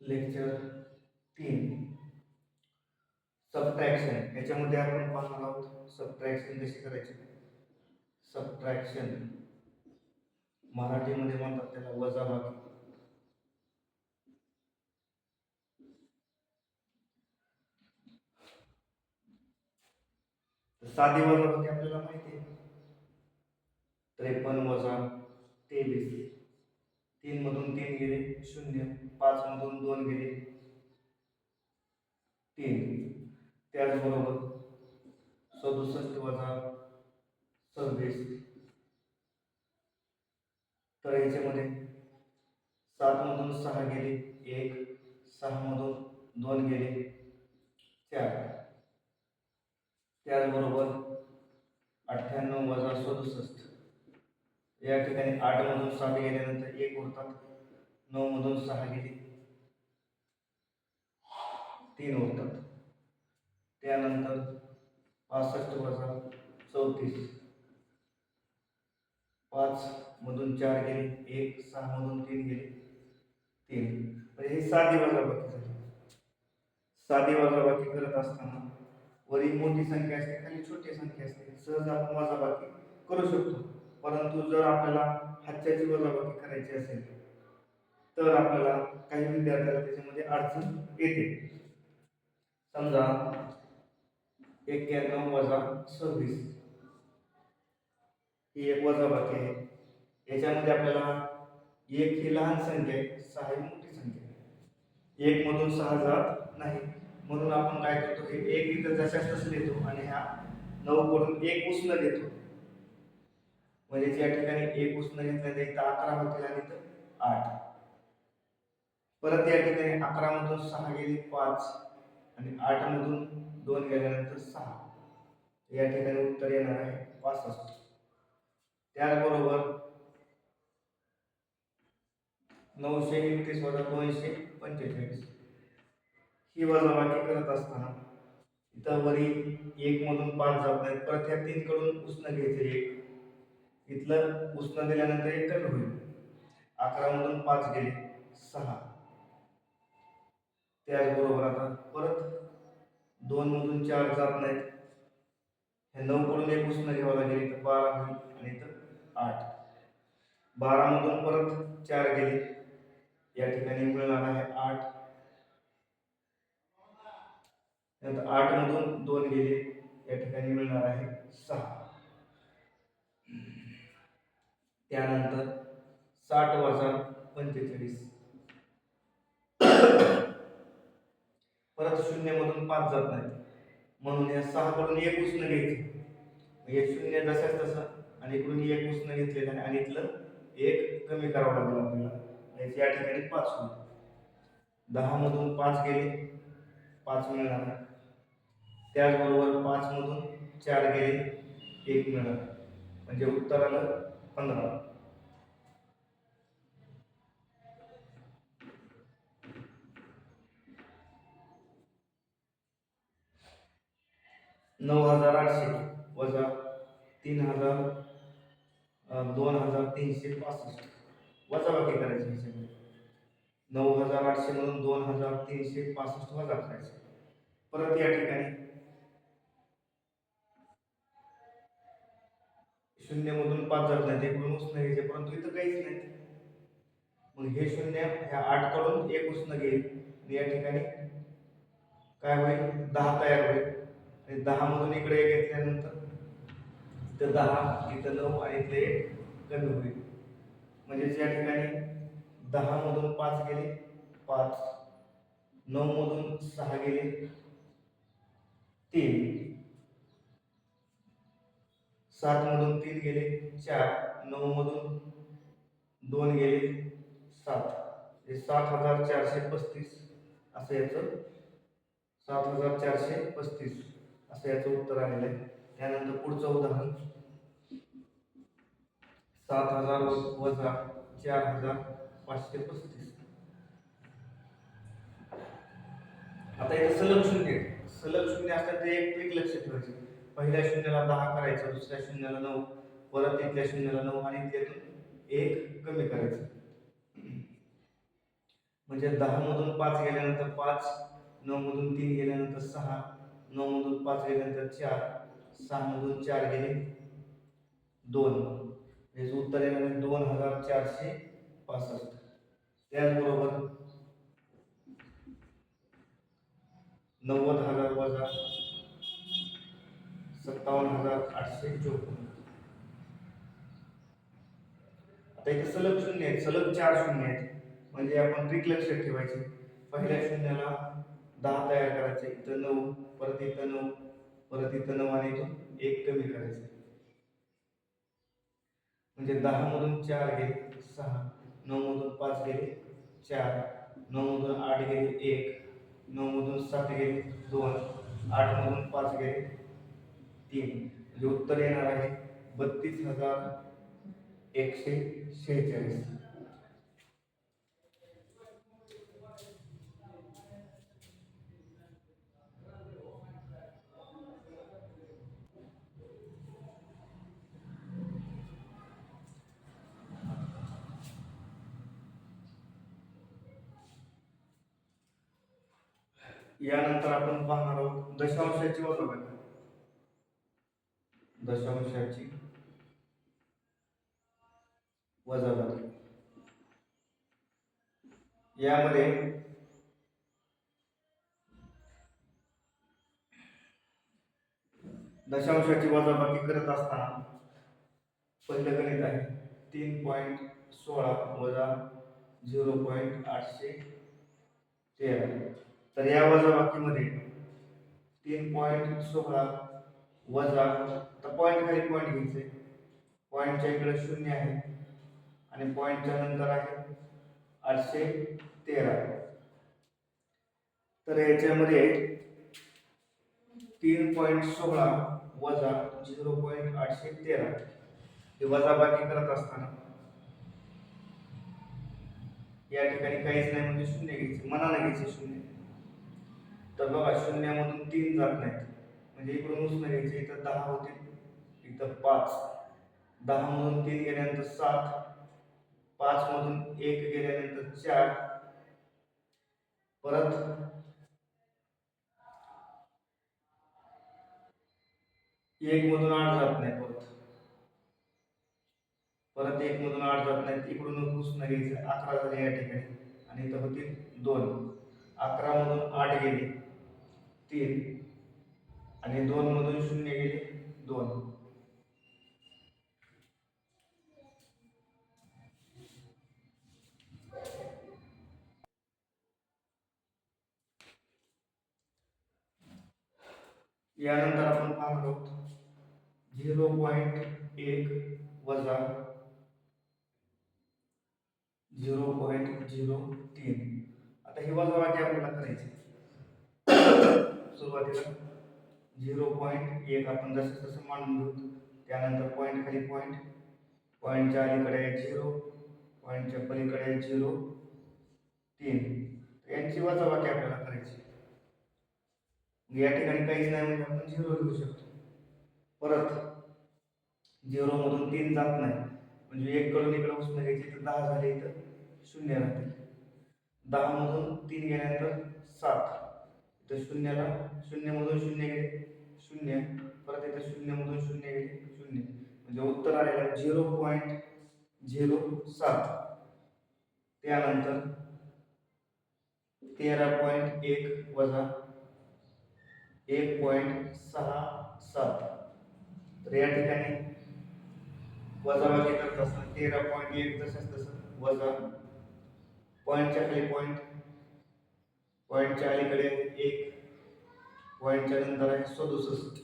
Lecture 3 subtraction. याच्यामध्ये आपण पाहणार आहोत सबट्रॅक्शन कशी करायची. सबट्रॅक्शन मराठीमध्ये म्हणतात त्याला वजाबाकी. साधी वजाबाकी आपल्याला माहिती आहे. 53 वजा 23, 3 मधून 3 गेले 0, 5 मधून 2 गेले 3. त्याचबरोबर 67 वजा 26. तर याच्यामध्ये 7 मधून 6 गेले 1, 6 मधून 2 गेले 4. त्याचबरोबर 98 वजा 67. या ठिकाणी 8 मधून 7 गेल्यानंतर 1 उरतात, 9 मधून 6 गेले 3 उरतात. त्यानंतर 65 वजा 34. 5 मधून 4 गेले 1, 6 मधून 3 गेले 3. म्हणजे ही साधी वजाबाकी झाली. साधी वजाबाकी करत असताना वरील मोठी संख्या असते खाली छोटी संख्या असते, सहज आपण वजाबाकी करू शकतो. परंतु जर आपल्याला हातच्याची वजाबाकी करायची असेल तर आपल्याला काही विद्यार्थ्याला त्याच्यामध्ये अडचण येते. समजा 91 वजा 26 ही एक वजाबाकी आहे. याच्यामध्ये आपल्याला 1 ही लहान संख्या आहे, 6 ही मोठी संख्या आहे. 1 मधून 6 जात नाही, म्हणून आपण काय करतो, हे 1 इथं जशाच तसं लिहितो आणि ह्या 9 कडून 1 उसनं घेतो. म्हणजे या ठिकाणी 1 उसनं घेतल्यानंतर इथं 11 होतील आणि इथं 8. परत या ठिकाणी 11 मधून 6 गेले 5 आणि 8 मधून 2 गेल्यानंतर 6. या ठिकाणी उत्तर येणार आहे 65. त्याचबरोबर 931 वजा 245 ही वजाबाकी करत असताना इथं वरी 1 मधून 5 जात नाही, परत ह्या 3 कडून उसनं घ्यायचं 1. इथलं उसनं दिल्यानंतर 1 कमी होईल. 11 मधून 5 गेले 6. त्याचबरोबर आता परत 2 मधून 4 जात नाहीत, हे 9 कडून 1 उसनं घ्यावं लागेल, इथं 12 होईल आणि इथं 8. 12 मधून परत 4 गेले, या ठिकाणी मिळणार आहे 8. नंतर 8 मधून 2 गेले, या ठिकाणी मिळणार आहे 6. त्यानंतर 60 वजा 45 परत 0 मधून 5 जात नाही, म्हणून या 6 कडून 1 उसनं घ्यायचं. हे 0 जसंच तसं आणि इकडून 1 उसनं घेतलेलं आहे आणि इथलं 1 कमी करावं लागेल आपल्याला. या ठिकाणी 5 होईल. 10 मधून 5 गेले 5 मिळणार. त्याचबरोबर 5 मधून 4 गेले 1 मिळणार, म्हणजे उत्तर आलं 15. 9800 वजा 2365 वजाबाकी करायची. ह्याच्यामध्ये 9800 मधून 2365 वजा करायचे. परत या ठिकाणी 0 मधून 5 जात नाही, इकडून उसनं घ्यायचे, परंतु इथं काहीच नाही. मग हे 0 ह्या 8 कडून 1 उसनं घेईल आणि या ठिकाणी काय होईल 10 तयार होईल. आणि 10 मधून इकडे घेतल्यानंतर इथं 10, इथं 9 आणि इथं 1 कमी होईल. म्हणजे या ठिकाणी 10 मधून 5 गेले 5, 9 मधून 6 गेले 3, 7 मधून 3 गेले 4, 9 मधून 2 गेले 7. हे 7435 असं याचं 7435 असं याचं उत्तर आलेलं आहे. त्यानंतर पुढचं उदाहरण 7000 वजा 4535. आता इथं सलग शून्य असतात, ते एक ट्रिक लक्षात ठेवायची. पहिल्या शून्याला 10 करायचं, दुसऱ्या शून्याला 9, परत इथल्या शून्याला 9 आणि त्यातून 1 कमी करायचं. म्हणजे 10 मधून 5 गेल्यानंतर 5, 9 मधून 3 गेल्यानंतर 6, 9 मधून 5 गेल्यानंतर 4, 6 मधून 4 गेले 2. याचे उत्तर येणार आहे 2465. त्याचबरोबर 90,000 वजा 57,854. आता इथे सलग शून्य आहेत, सलग 4 शून्य आहेत, म्हणजे आपण ट्रिक लक्षात ठेवायची. पहिल्या शून्याला 10 तयार करायचे, इथं 9, परत इथं 9, परत इथं 9 आणि इथून 1 कमी करायचं. म्हणजे 10 मधून 4 गेले 6, 9 मधून 5 गेले 4, 9 मधून 8 गेले 1, 9 मधून 7 गेले 2, 8 मधून 5 गेले 3. म्हणजे उत्तर येणार आहे 32,146. यानंतर आपण पाहणार आहोत दशांशाची वजाबाकी. दशांशाची वजाबाकी यामध्ये दशांशाची वजाबाकी करत असताना पहिलं गणित आहे 3.16 वजा 0.813. तर या वजाबाकीमध्ये 3.16 वजा, तर पॉईंट खाली पॉईंट घ्यायचे, पॉईंटच्या इकडे 0 आहे आणि पॉईंटच्या नंतर आहे 813. तर याच्यामध्ये 3.16 वजा 0.813 ही वजाबाकी करत असताना या ठिकाणी काहीच नाही म्हणजे शून्य घ्यायचे, मनाने घ्यायचे शून्य. तर बघा शून्यामधून 3 जात नाहीत, म्हणजे इकडून उसने घ्यायचे, इथं 10 होतील, इथं 5, 10 मधून 3 गेल्यानंतर 7, 5 मधून 1 गेल्यानंतर 4, परत 1 मधून 8 जात नाही, परत 1 मधून 8 जात नाहीत, इकडून उसने घ्यायचे, 11 झाले या ठिकाणी आणि इथं होतील 2. 11 मधून 8 गेले 3 आणि 2 मधून 0 गेले 2. यानंतर आपण पाहणार आहोत 0.1 वजा 0.03. आता ही वजाबाकी आपल्याला करायची. सुरुवातीला 0.1 आपण जसं तसं मांडून घेऊ, त्यानंतर पॉईंट खाली पॉईंट, पॉईंटच्या अलीकडे 0, पॉईंटच्या पलीकडे 0.3. यांची वजाबाकी आपल्याला करायची. या ठिकाणी काहीच नाही म्हणजे आपण 0 लिहू शकतो. परत 0 मधून 3 जात नाही, म्हणजे 1 कडून इकडे उसने घ्यायची, तर 10 झाले, इथं 0 राहतील. 10 मधून 3 गेल्यानंतर 7, इथं 0 मधून 0 गेले 0, परत इथं 0 मधून 0 गेले 0, म्हणजे उत्तर आलेलं 0.07. त्यानंतर 13.1 वजा 1.67. तर या ठिकाणी वजाबाकी करत असताना 13.1 तसंच तसं वजा, पॉईंटच्या खाली पॉईंट, पॉईंटच्या अलीकडे 1, पॉईंटच्या नंतर आहे 67.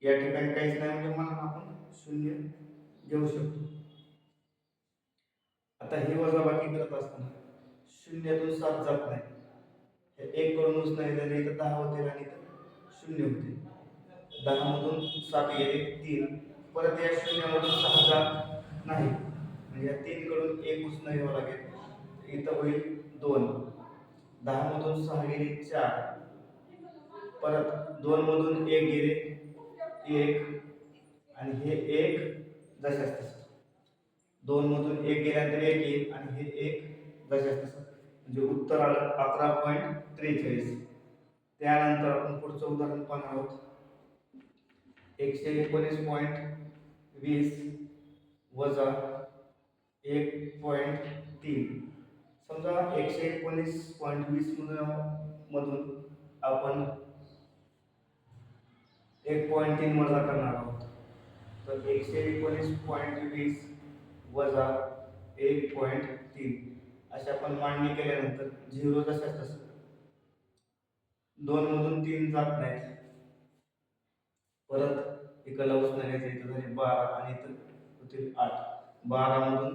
या ठिकाणी काहीच नाही म्हणजे म्हणून आपण 0 घेऊ शकतो. आता ही वजाबाकी करत असताना 0तून 7 जात नाही, 1 कडून उसने गेले, इथं 10 होतील आणि इथं 0 होतील. 10 मधून 7 गेले 3, परत या 0 मधून 6 जात नाही, म्हणजे या 3 कडून 1 उसने घ्यावं लागेल, इथं होईल 2. 10 मधून 6 गेले 4, परत 2 मधून 1 गेले 1 आणि हे 1 जशास तसं, 2 मधून 1 गेल्यानंतर 1 येईल आणि हे 1 जशास तसं. म्हणजे उत्तर आलं 11.43. त्यानंतर आपण पुढचं उदाहरण पाहणार आहोत. 119.20 वजा 1.3. समजा 119.20 मधून आपण 1.3 वजा करणार आहोत. तर 119.20 वजा 1.3 अशी आपण मांडणी केल्यानंतर 0 जशाच तसं 2 मधून 3 जात नाहीत. परत इकडला उसने घ्यायचं, इथं झाले 12 आणि इथं होतील 8. 12 मधून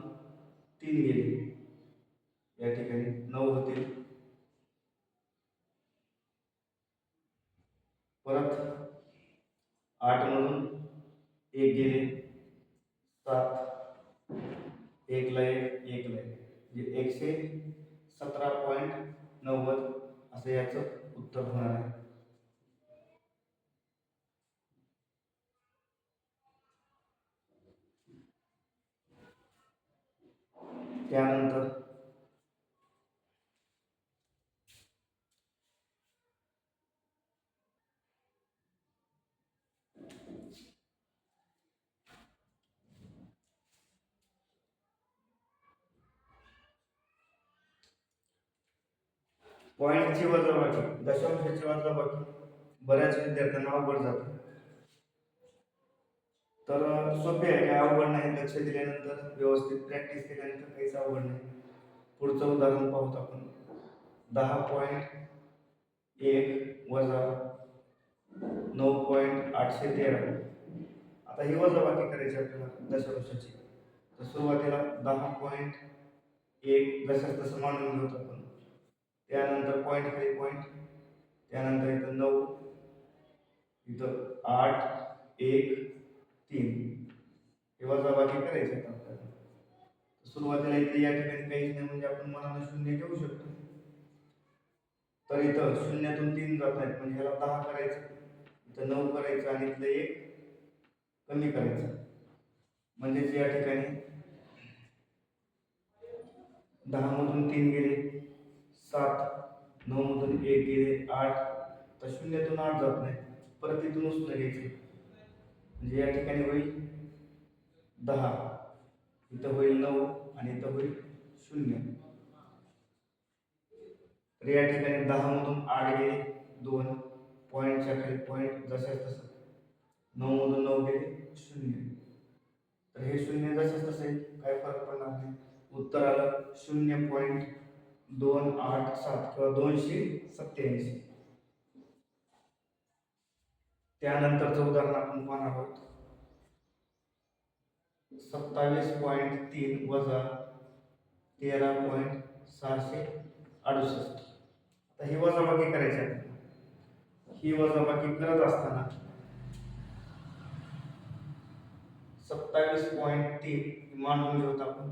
3 गेले, या ठिकाणी 9 होतील. परत 8 मधून 1 गेले, 7. 1 ला 1, 1 ला 1, म्हणजे 117.90 असं याचं उत्तर होणार आहे. त्यानंतर पॉईंटची वजाबाकी, दशांशाची वजाबाकी बऱ्याच विद्यार्थ्यांना अवघड जाते. तर सोपे आहे, काय अवघड नाही. लक्ष दिल्यानंतर व्यवस्थित प्रॅक्टिस केल्यानंतर काहीच अवघड नाही. पुढचं उदाहरण पाहूत आपण. 10.1 वजा 9.813. आता ही वजाबाकी करायची आपल्याला दशांशाची. तर सुरुवातीला 10.1 जशाच तसं मांडून घेऊ आपण. त्यानंतर पॉईंट खाली पॉईंट, त्यानंतर इथं 9, इथं 8, 1, 3 हे वजाबाकी करायचे आपल्याला. सुरुवातीला इथे या ठिकाणी काहीच नाही, म्हणजे आपण मनानं 0 घेऊ शकतो. तर इथं 0तून 3 जात आहेत, म्हणजे ह्याला 10 करायचं, इथं 9 करायचं आणि इथलं 1 कमी करायचं. म्हणजेच या ठिकाणी 10 मधून 3 गेले 7, 9 मधून 1 गेले 8. तर 0तून 8 जात नाही, परत इथून उसनं घ्यायचं, म्हणजे या ठिकाणी होईल 10, इथं होईल 9 आणि इथं होईल 0. तर या ठिकाणी 10 मधून 8 गेले 2, पॉईंटच्या खाली पॉईंट जशाच तसं, 9 मधून 9 गेले 0. तर हे 0 जशाच तसे काय फरक पडणार नाही. उत्तर आलं 0.287 किंवा 287. त्यानंतरचं उदाहरण आपण पाहणार आहोत. 27.3 वजा 13.668. आता ही वजाबाकी करायची आहे. ही वजाबाकी करत असताना 27.3 मांडून घेऊत आपण.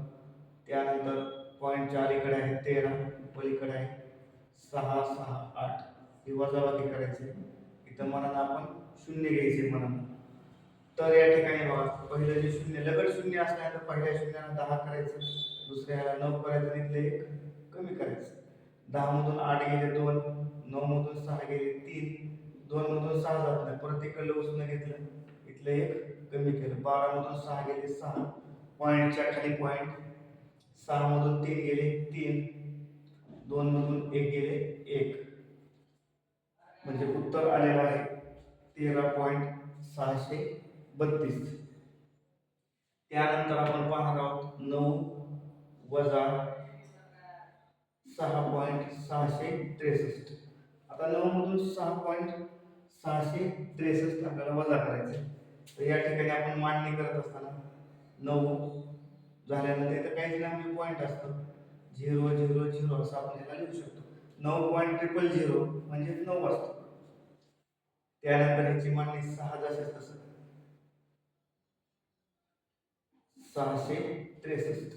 त्यानंतर पॉईंटच्या अलीकडे आहे 13, पलीकडे आहे 6, 6, 8. ही वजाबाकी करायची. इथं मनानं आपण 0 घ्यायचे मनानं. तर या ठिकाणी बघा, पहिलं जे 0 लगड 0 असल्यानंतर पहिल्या 0ला 10 करायचं, दुसऱ्याला 9 करायचं आणि इथलं 1 कमी करायचं. 10 मधून 8 गेले 2, 9 मधून 6 गेले 3, 2 मधून 6 जात नाही, परत इकडलं उसनं घेतलं, इथलं 1 कमी केलं. 12 मधून 6 गेले 6, पॉईंटच्या खाली पॉईंट, 6 मधून 3 गेले 3, 2 मधून 1 गेले 1, म्हणजे उत्तर आलेलं आहे 13.632. त्यानंतर आपण पाहणार आहोत 9 वजा 6.663. आता 9 मधून 6.663 आपल्याला वजा करायचं. तर या ठिकाणी आपण मांडणी करत असताना 9 झाल्यानंतर इथं काहीच नाही, पॉईंट असतं 0 0 0 असं आपण याला लिहू शकतो. 9.000 म्हणजे 9 असतं. त्यानंतर ह्याची मांडणी 6 जशाच तसं 663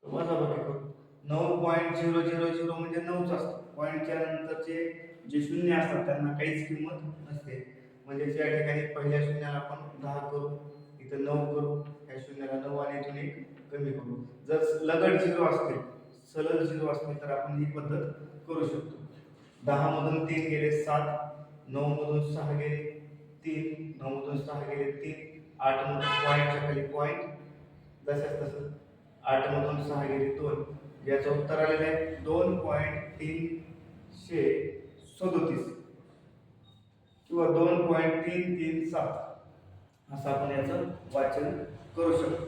वजाबाकी करू. 9.000 म्हणजे 9च असतं. पॉईंटच्या नंतरचे जे शून्य असतात त्यांना काहीच किंमत नसते. म्हणजे या ठिकाणी पहिल्या शून्याला आपण 10 करू, इथं 9 करू, या शून्याला 9 आणि इथून 1 कमी करू. जर लगड 0 असतील सलग 0 असतील तर आपण ही पद्धत करू शकतो. 10 मधून 3 गेले 7, 9 मधून 6 गेले 3, 9 मधून 6 गेले 3, 8 मधून पॉईंटच्या खाली पॉईंट जसंच तसं, 8 मधून 6 गेले 2. याचं उत्तर आलेलं आहे 2.337 किंवा 2.337 असं आपण याचं वाचन करू शकतो.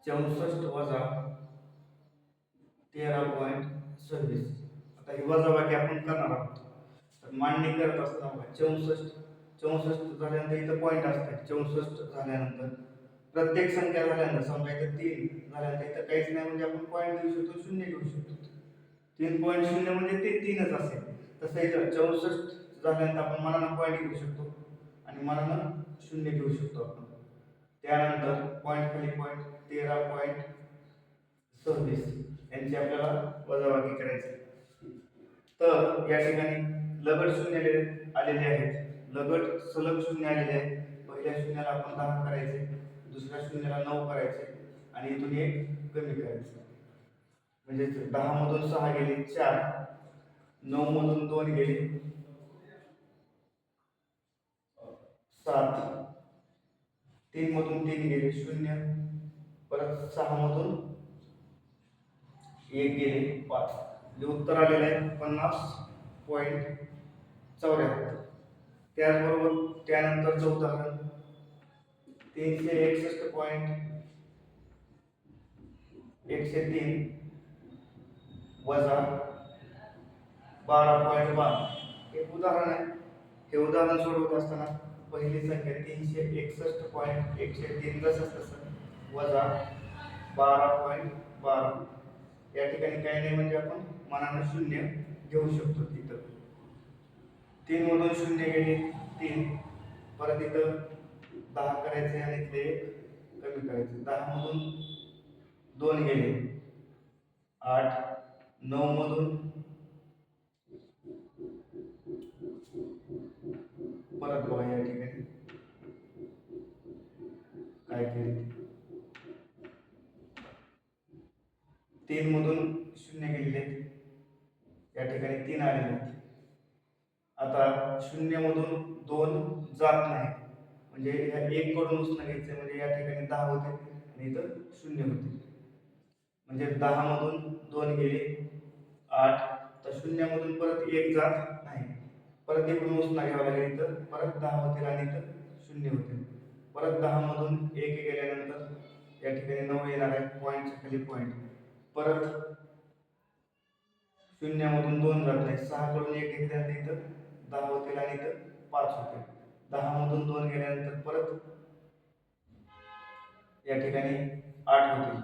चौसष्ट वजा 13.26. आता ही वजाबाकी आपण करणार आहोत. तर मांडणी करत असताना 64 झाल्यानंतर इथं पॉईंट असतात. 64 झाल्यानंतर प्रत्येक संख्या झाल्यानंतर समजा इथं 3 झाल्यानंतर इथं काहीच नाही म्हणजे आपण पॉईंट घेऊ शकतो, शून्य घेऊ शकतो. 3.0 म्हणजे ते 3च असेल. तसं इथं 64 झाल्यानंतर आपण मनानं पॉईंट घेऊ शकतो आणि मनानं शून्य घेऊ शकतो आपण. त्यानंतर पॉईंट खाली पॉईंट 13.26 यांची आपल्याला वजाबाकी करायची. तर या ठिकाणी लगट शून्य आलेले आहेत, लगट सलग शून्य आलेले आहेत. पहिल्या शून्याला आपण 10 करायचे, दुसऱ्या शून्याला 9 करायचे आणि इथून 1 कमी करायचे. म्हणजे 10 मधून 6 गेले 4, 9 मधून 2 गेले 7, 3 मधून 3 गेले 0, परत 6 मधून 1 गेले 5. म्हणजे उत्तर आलेलं आहे 50.74. त्याचबरोबर त्यानंतरचं उदाहरण 361.103 वजा 12.12 हे उदाहरण आहे. हे उदाहरण सोडवत असताना पहिली संख्या 361.103 जसं तसं वजा 12.12 या ठिकाणी काही नाही म्हणजे आपण मनानं शून्य घेऊ शकतो. तिथं 3 मधून 0 गेले 3, परत इथं 10 करायचे आणि इथले 1 कमी करायचे. 10 मधून 2 गेले 8, 9 मधून परत बघा या ठिकाणी काय केले, 3 मधून 0 गेलेले या ठिकाणी 3 आलेले. आता 0 मधून 2 जात नाही म्हणजे ह्या 1 कडून उसनं घ्यायचं म्हणजे या ठिकाणी 10 होते आणि इथं 0 होते. म्हणजे 10 मधून 2 गेले 8, तर 0 मधून परत 1 जात नाही, परत इकडून उसना घ्यावा लागेल. इथं परत 10 होतील आणि इथं 0 होतील. परत 10 मधून 1 गेल्यानंतर या ठिकाणी 9 येणार आहे, पॉईंटच्या खाली पॉईंट. परत 0 मधून 2 जात नाही, 6 कडून 1 घेतल्यानंतर इथं 10 होतील आणि इथं 5 होतील. 10 मधून 2 गेल्यानंतर परत या ठिकाणी 8 होतील.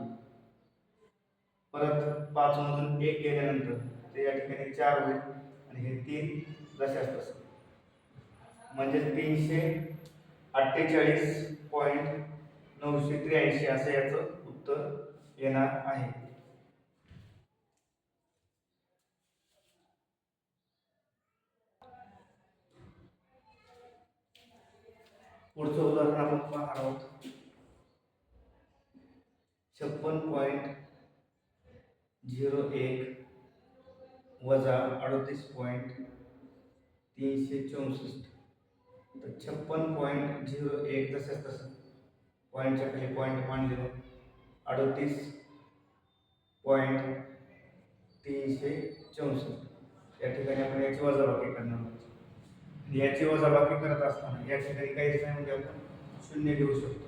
परत 5 मधून 1 गेल्यानंतर ते या ठिकाणी 4 होईल आणि हे 3 जशाच तसं. म्हणजे 348.983 असं याचं उत्तर येणार आहे. पुढचं उदाहरण आपण पाहणार आहोत 56.01 वजा 38.364. तर 56.01 तसंच तसं पॉईंटच्या खाली पॉईंट मांडलेलं 38.364 या ठिकाणी आपण याची वजाबाकी करणार आहोत. याची वजाबाकी करत असताना या ठिकाणी काहीच नाही म्हणजे आपण शून्य घेऊ शकतो.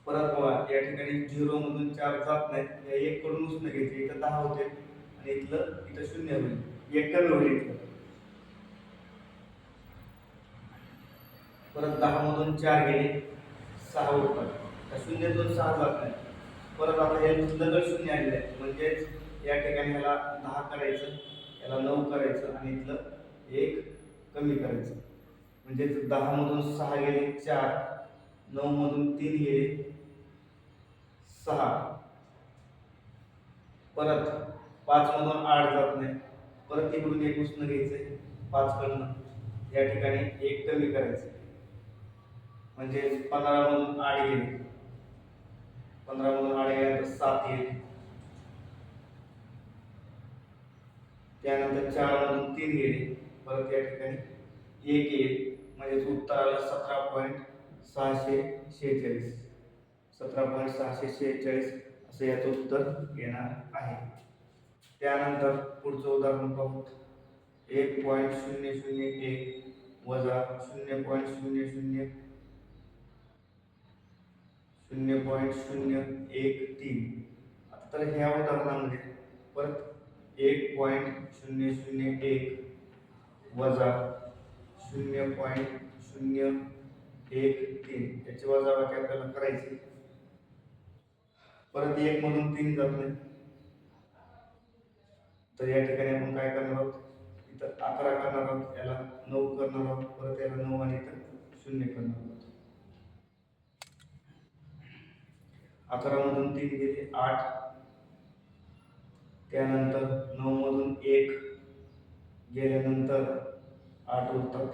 परत बघा या ठिकाणी 0 मधून 4 जात नाहीत, या 1 कडून उसनं घ्यायचे, इथं 10 होते आणि इथं 0 होईल, 1 कमी होईल इथं. परत 10 मधून 4 गेले 6 उरतात, त्या 0तून 6 जात नाही. परत आता हे लगट 0 आलेलं आहे म्हणजेच या ठिकाणी ह्याला 10 करायचं, याला 9 करायचं आणि इथलं 1 कमी करायचं. म्हणजे 10 मधून 6 गेले 4, 9 मधून 3 गेले 6, परत 5 मधून 8 जात नाही, परत इकडून एक उसनं घ्यायचंय 5 कडनं, या ठिकाणी एक कमी करायचं म्हणजे 15 मधून 8 गेले, 15 मधून 8 गेल्यानंतर 7 येईल, त्यानंतर 4 मधून 3 गेले, परत या ठिकाणी 1 येईल, म्हणजे उत्तर आलं 17.646, 17.646 असं याचं उत्तर येणार आहे. त्यानंतर पुढचं उदाहरण पाहू. 1.001 वजा 0.013. तर ह्या उदाहरणामध्ये परत 1.001 वजा 0.013 याची वजाबाकी आपल्याला करायची. परत 1 मधून 3 जात नाही, तर या ठिकाणी आपण काय करणार आहोत, इथं 11 करणार आहोत, याला 9 करणार आहोत, परत याला 9 आणि इथं 0 करणार आहोत. 11 मधून 3 गेले 8, त्यानंतर 9 मधून 1 गेल्यानंतर 8 उरतात,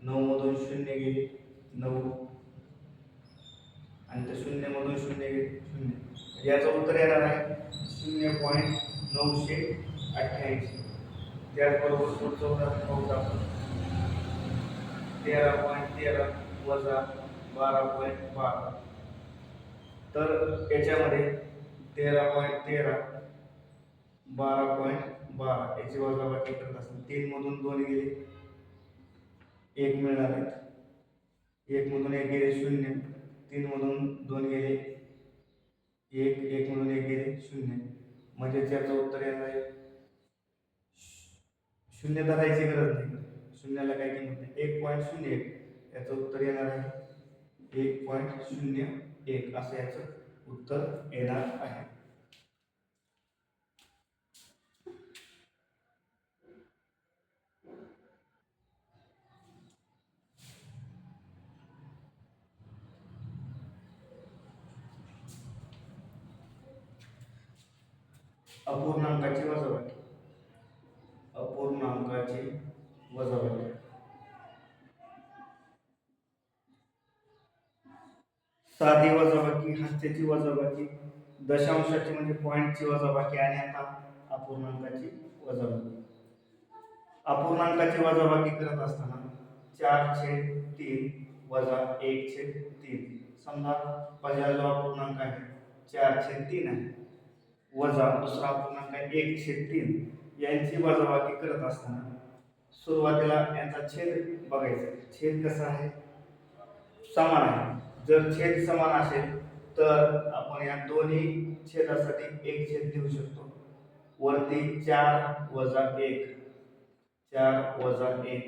9 मधून 0 गेले 9 आणि 0 मधून 0 गेले 0, याचं उत्तर येणार आहे 0.988. त्याचबरोबर पुढचं उदाहरण पाहू आपण. 13.13 वजा 12.12. तर याच्यामध्ये 13.13 12.12 याची वजाबाकी करत असताना 3 मधून 2 गेले 1 मिळणार आहेत, 1 मधून 1 गेले 0, 3 मधून 2 गेले 1, 1 मधून 1 गेले 0, म्हणजे त्याचं उत्तर येणार आहे 0 धरायची गरज नाही, 0ला काही किंमत नाही, 1.01 याचं उत्तर येणार आहे 1.01 असं याचं उत्तर येणार आहे. अपूर्णांकाची वजाबाकी. अपूर्णांकाची वजाबाकी. साधी वजाबाकी, हास्याची वजाबाकी, दशांशाची म्हणजे पॉइंटची वजाबाकी आणि आता अपूर्णांकाची वजाबाकी. अपूर्णांकाची वजाबाकी करत असताना 4/3 वजा 1/3. समजा पहिला जो अपूर्णांक आहे 4/3 आहे, वजा दुसरा अपूर्णांक आहे 1/3. यांची वजाबाकी करत असताना सुरुवातीला यांचा छेद बघायचा. छेद कसा आहे, समान आहे. जर छेद समान असेल तर आपण या दोन्ही छेदासाठी एक छेद देऊ शकतो. वरती 4 वजा 1, 4 वजा 1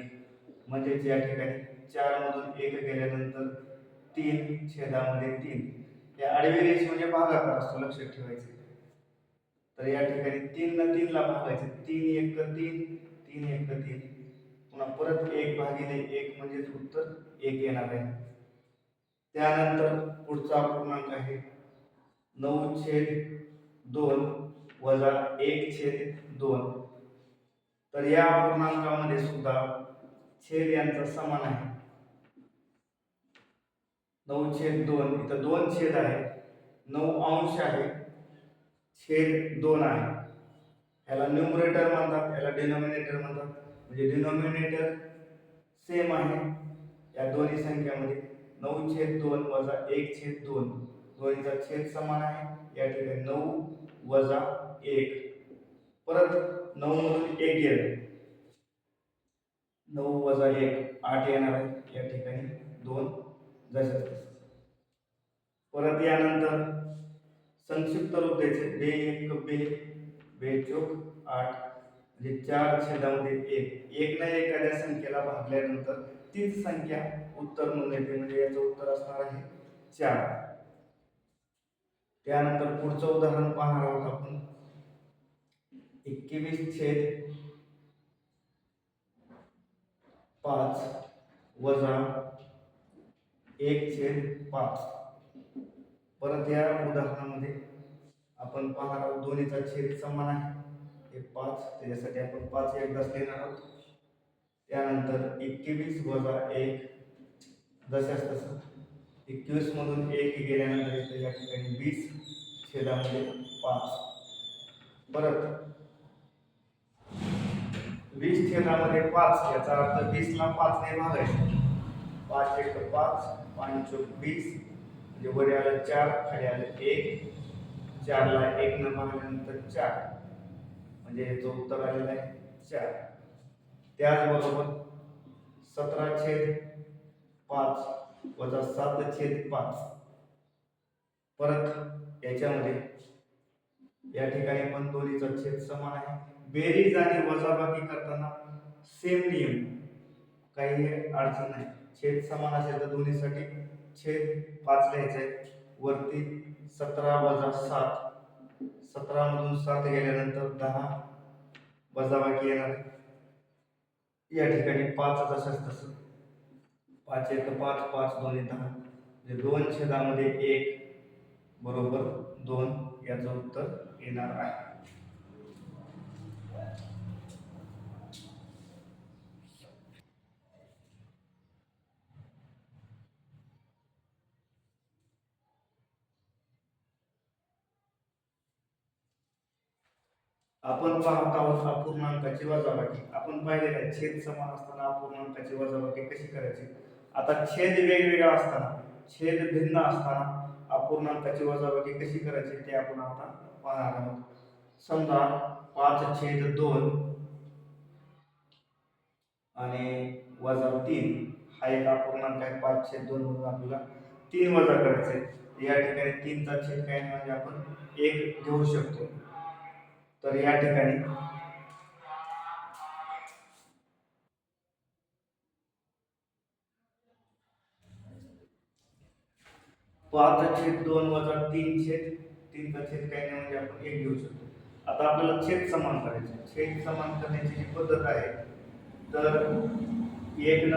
म्हणजे या ठिकाणी 4 मधून 1 गेल्यानंतर 3 छेदामध्ये 3. या आडवी रेष म्हणजे भागाकार असतो, लक्षात ठेवायचे. तर या ठिकाणी 3 ला 3 ला भागायचे, 3 1 3, 3 1 3, पुन्हा परत 1 भागिले 1 म्हणजे उत्तर 1 येणार आहे. त्यानंतर पुढचा अपूर्णांक आहे 9/2 वजा 1/2. तर या अपूर्णांकामध्ये सुद्धा छेद यांचा समान आहे. 9/2 इथं 2 छेद आहे, 9 अंश आहे, छेद 2 आहे. याला न्यूमरेटर म्हणतात, याला डिनॉमिनेटर म्हणतात. म्हणजे डिनॉमिनेटर सेम आहे या दोन्ही संख्यामध्ये. 9/2 वजा 1/2, दोन्हीचा छेद समान आहे. या ठिकाणी 9 वजा 1, परत 9 मधून 1 गेले, 9 वजा 1 8 येणार आहे. या ठिकाणी 2 जशाच तसं. परत यानंतर संक्षिप्त रूप द्यायचे, 2 म्हणजे 4 छेदामध्ये 1. 1 ने एखाद्या संख्येला भागल्यानंतर तीच संख्या उत्तर म्हणून येते, म्हणजे याचं उत्तर असणार आहे 4. त्यानंतर पुढचं उदाहरण पाहणार आहोत आपण. 21/5 वजा 1/5. परत या उदाहरणामध्ये आपण पाहणार आहोत दोन्हीचा छेद समान आहे, हे 5, त्याच्यासाठी आपण 5 एकदाच लिहिणार आहोत. त्यानंतर 21 वजा 1 जशास तसं 21 मधून 1 गेल्यानंतर इथे या ठिकाणी 20 छेदामध्ये 5. परत 20 छेदामध्ये 5 याचा अर्थ 20 ला 5 ने भागायचं. 5 एक 5, 5 चौक 20, म्हणजे वर आलं 4, खाली आलं 1, 4 ला 1 न भागल्यानंतर 4, म्हणजे याचं उत्तर आलेलं आहे 4. त्याचबरोबर 17/5 वजा 7/5. परत याच्यामध्ये या ठिकाणी पण दोन्हीचा छेद समान आहे. बेरीज आणि वजाबाकी करताना सेम नियम, काही अडचण नाही. छेद समान असेल तर दोन्हीसाठी छेद 5 लिहायचा आहे. वरती 17 वजा 7, 17 मधून 7 गेल्यानंतर 10 वजाबाकी येणार. या ठिकाणी 5 तसंच तसं 5 एक 5, 5 दोन्ही 10, म्हणजे 2 छेदामध्ये 1 बरोबर 2 याचं उत्तर येणार आहे. आपण पाहत आहोत अपूर्णांकाची वजाबाकी. आपण पाहिलेलं आहे छेद समान असताना अपूर्णांकाची वजाबाकी कशी करायची. आता छेद वेगवेगळा असताना, छेद भिन्न असताना अपूर्णांकाची वजाबाकी कशी करायची ते आपण आता पाहणार आहोत. समजा 5/2 आणि वजा 3 हा एक अपूर्णांक आहे. 5/2 म्हणून आपल्याला 3 वजा करायचे. या ठिकाणी 3 चा छेद काय म्हणजे आपण 1 घेऊ शकतो. तर या ठिकाणी 5/2 वजा 3 चा छेद काय नाही म्हणजे आपण 1 घेऊ शकतो. आता आपल्याला छेद समान करायचे. छेद समान करण्याची जी पद्धत आहे, तर 1 न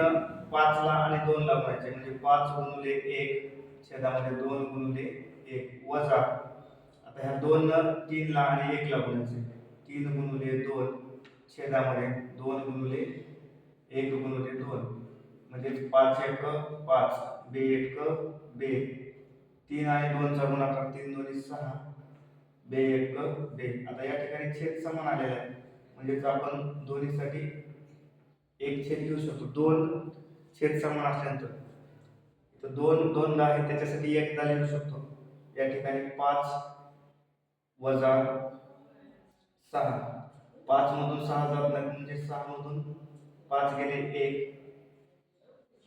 5 ला आणि 2 ला गुणायचे, म्हणजे 5 गुणिले 1 छेदामध्ये 2 गुणिले 1 वजा, आता ह्या 2 न 3 ला आणि 1 ला गुणायचे, 3 गुणिले 2 छेदामध्ये 2 गुणिले 1 गुणिले 2, म्हणजे 5 एक 5, 2 एक 2, 3 आणि 2 चा गुणाकार 3 दोन्ही 6, 2 एक 2. आता या ठिकाणी छेद समान आलेला आहे, म्हणजेच आपण दोन्हीसाठी एक छेद घेऊ शकतो. 2 छेद समान असल्यानंतर इथं 2 2दा आहे, त्याच्यासाठी एकदा लिहू शकतो. या ठिकाणी 5 वजा 6, 5 मधून 6 जात नाही, म्हणजे 6 मधून 5 गेले 1,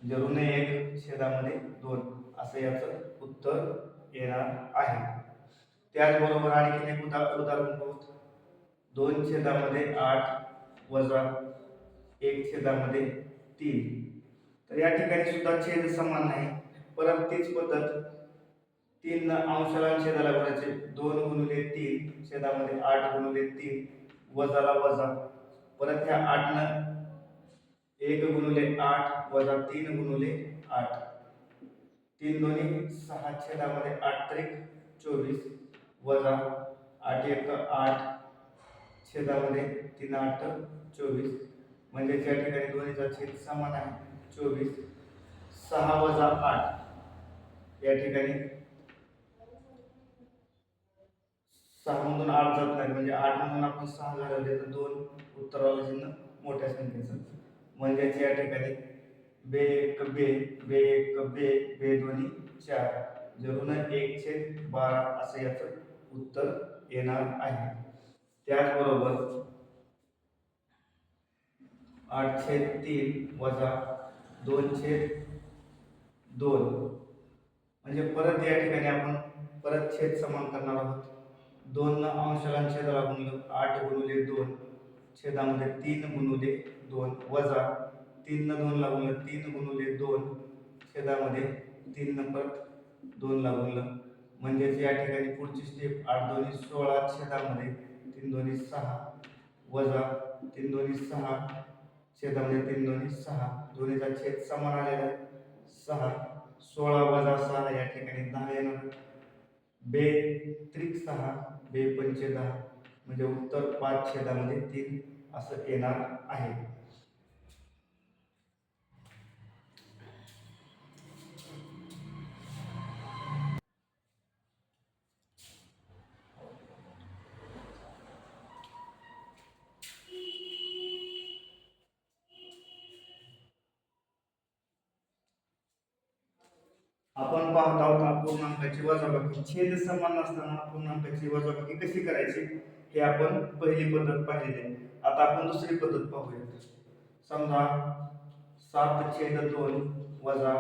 म्हणजे ऋण 1 छेदामध्ये 2, असं याचं उत्तर येणार आहे. त्याचबरोबर आणखी एक उदाहरण पाहू. 2 छेदामध्ये 8 वजा 1 छेदामध्ये 3. तर या ठिकाणी सुद्धा छेद समान नाही. परत तीच पद्धत 3 अंशाला छेदाला गुणायचे. 2 गुणिले 3 छेदामध्ये 8 गुणिले 3 वजाला वजा. परत ह्या 8 न 1 गुणिले 8 वजा 3 गुणिले 8, 3 दोन्ही 6 छेदामध्ये 8 त्रिक 24 वजा 8 एक 8 छेदामध्ये 3 8 24, म्हणजे या ठिकाणी दोन्हीचा छेद समान आहे 24. 6 वजा 8, या ठिकाणी 6 मधून 8 जात नाही, म्हणजे 8 मधून आपण 6 घालवले तर 2 उत्तराला चिन्ह मोठ्या संख्येचं, म्हणजे या ठिकाणी 2 एक 2, 2 एक 2, 2 दोन्ही 4, ऋण 1/12 असं याचं उत्तर येणार आहे. त्याचबरोबर 8/3 वजा 2/2, म्हणजे परत या ठिकाणी आपण परत छेद समान करणार आहोत. 2 न अंशाला छेदाला गुणलं, 8 गुणिले 2 छेदामध्ये 3 गुणिले 2 वजा 3 न 2 ला गुणलं, 3 गुणिले 2 छेदामध्ये 3 न परत 2 ला गुणलं, म्हणजेच या ठिकाणी पुढची स्टेप 8 दोन्ही 16 छेदामध्ये 3 दोन्ही 6 वजा 3 दोन्ही 6 छेदामध्ये 3 दोन्ही 6, दोन्हीचा छेद समान आलेला आहे 6. 16 वजा 6 या ठिकाणी 10 येणार. बे त्रिक 6 बे पंचे 10 म्हणजे उत्तर 5/3 असं येणार आहे. आपण पाहत आहोत अपूर्णांकाची वजाबाकी. छेद समान नसताना अपूर्णांकाची वजाबाकी कशी करायची हे आपण पहिली पद्धत पाहिली आहे. आता आपण दुसरी पद्धत पाहूया. समजा 7/2 वजा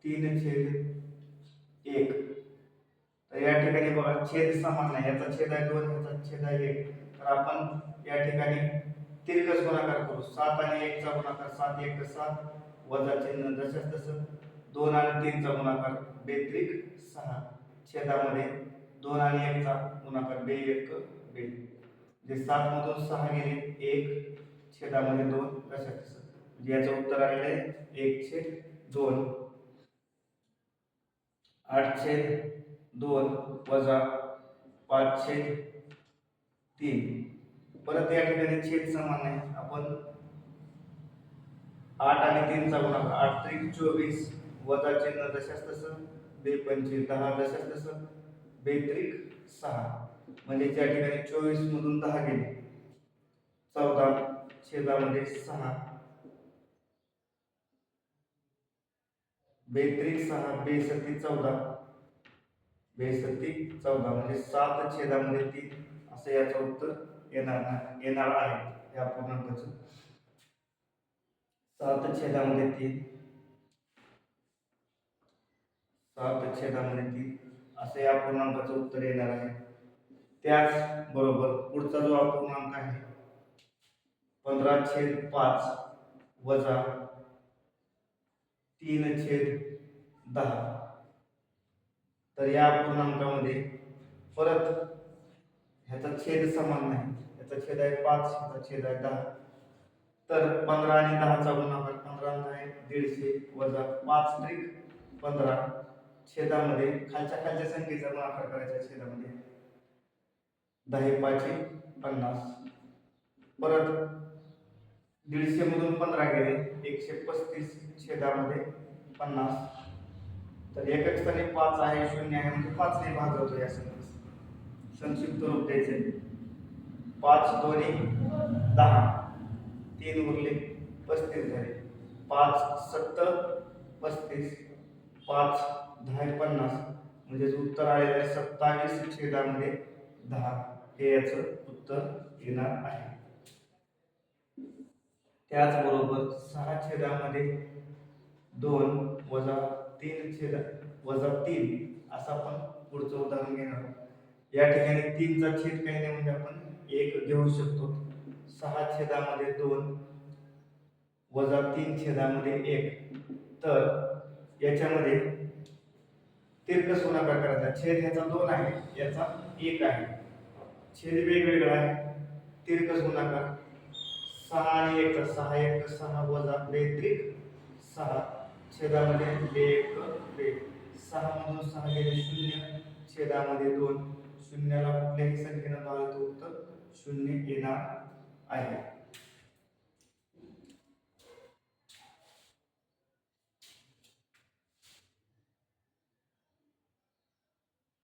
3/1. तर या ठिकाणी बघा छेद समान नाही, याचा छेद आहे 2, याचा छेद आहे 1. तर आपण या ठिकाणी तिरकस गुणाकार करू. 7 आणि 1 चा गुणाकार 7 1 7 वजा चिन्ह जसं तसं 2 आणि 3 चा गुणाकार बेत्रिक 6 छेदामध्ये 2 आणि 1 चा गुणाकार बे 1 बे. म्हणजे 7 मधून 6 गेले 1 छेदामध्ये 2 जसं तसं. म्हणजे याचं उत्तर आलेलं आहे 1/2. 8/2 वजा 5/3. परत या ठिकाणी छेद समान नाही, आपण 8 आणि 3 चा गुणाकार 8 त्रिक 24 वजा चिन्ह जशाच तसं बे पंचे 10 जशाच तसं बेत्रिक 6 म्हणजे त्या ठिकाणी 24 मधून 10 गेले 14 छेदामध्ये 6 बेत्रिक 6 बेसत्ती 14 बेसत्ती 14 म्हणजे 7 छेदामध्ये 3 असं याचं उत्तर येणार आहे. या पूर्णांकाचं 7 छेदामध्ये 3 असं या पूर्णांकाचं उत्तर येणार आहे. त्याच बरोबर पुढचा जो अपूर्णांक आहे 15/5 वजा 3/10. तर या अपूर्णांकामध्ये परत ह्याचा छेद समान नाही, याचा छेद आहे 5, ह्याचा छेद आहे 10. तर 15 आणि 10 चा गुणाकार 15 आहे 150 वजा 5 त्रिक 15 छेदामध्ये खालच्या संख्येचा गुणाकार करायचा छेदामध्ये 10 5 50. परत 150 मधून 15 गेले 135 छेदामध्ये 50. तर एकक स्थानी 5 आहे 0 आहे म्हणजे 5 ने भागवतो. या संक्षिप्त रूप द्यायचे 5 दोन्ही 10 3 उरले 35 झाले 5 7 35 5 10 50 म्हणजे उत्तर आलेलं आहे 27 छेदामध्ये 10 हे याचं उत्तर येणार आहे. त्याचबरोबर 6 छेदामध्ये 2 वजा 3 असं आपण पुढचं उदाहरण घेणार आहोत. या ठिकाणी 3 चा छेद काही नाही म्हणजे आपण 1 घेऊ शकतो. 6 छेदामध्ये 2 वजा 3 छेदामध्ये 1. तर याच्यामध्ये तिरकस गुणाकार करायचा. छेद ह्याचा 2 आहे, याचा 1 आहे. छेद वेगवेगळा आहे. तिरकस गुणाकार 6 आणि 1 चा 6 1 6 वजा बेत्रिक 6 छेदामध्ये बे 1 बे. 6 मधून 6 गेले 0 छेदामध्ये 2 शून्याला कुठल्याही संख्येनं भागलं तर उत्तर 0 येणार आहे.